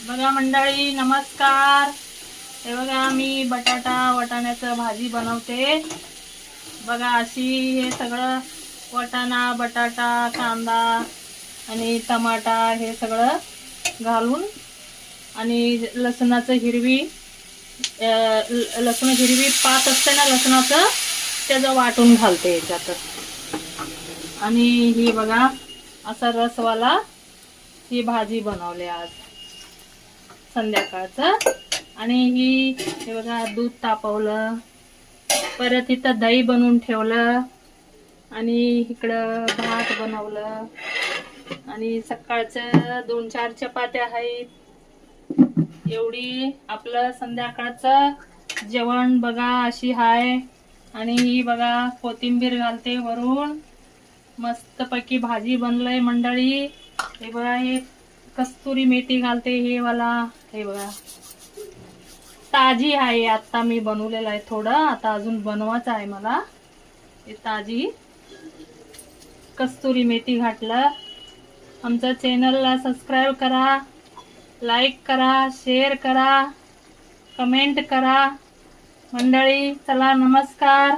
बघा मंडळी, नमस्कार. हे बघा मी वाटाण्याचं भाजी बनवते. बघा अशी हे सगळं वाटाणा, बटाटा, कांदा आणि टमाटा हे सगळं घालून आणि लसणाचं लसूण हिरवी पात असते ना लसणाचं, त्याचं वाटून घालते याच्यात. आणि ही बघा असा रसवाला ही भाजी बनवली आज संध्याकाळचं. आणि हे बघा दूध तापवलं, परत इथं दही बनवून ठेवलं आणि इकडं भात बनवलं आणि सकाळचं 2-4 चपात्या आहेत. एवढी आपलं संध्याकाळचं जेवण बघा अशी हाय. आणि ही बघा कोथिंबीर घालते वरून, मस्तपैकी भाजी बनलंय मंडळी. हे बघा हे कस्तुरी मेथी घालते, हे बघा ताजी आहे. आता मी बनवलेलं आहे थोडं, आता अजून बनवायचं आहे मला. हे ताजी कस्तुरी मेथी घातलं. आमच्या चॅनलला सबस्क्राईब करा, लाईक करा, शेअर करा, कमेंट करा मंडळी. चला नमस्कार.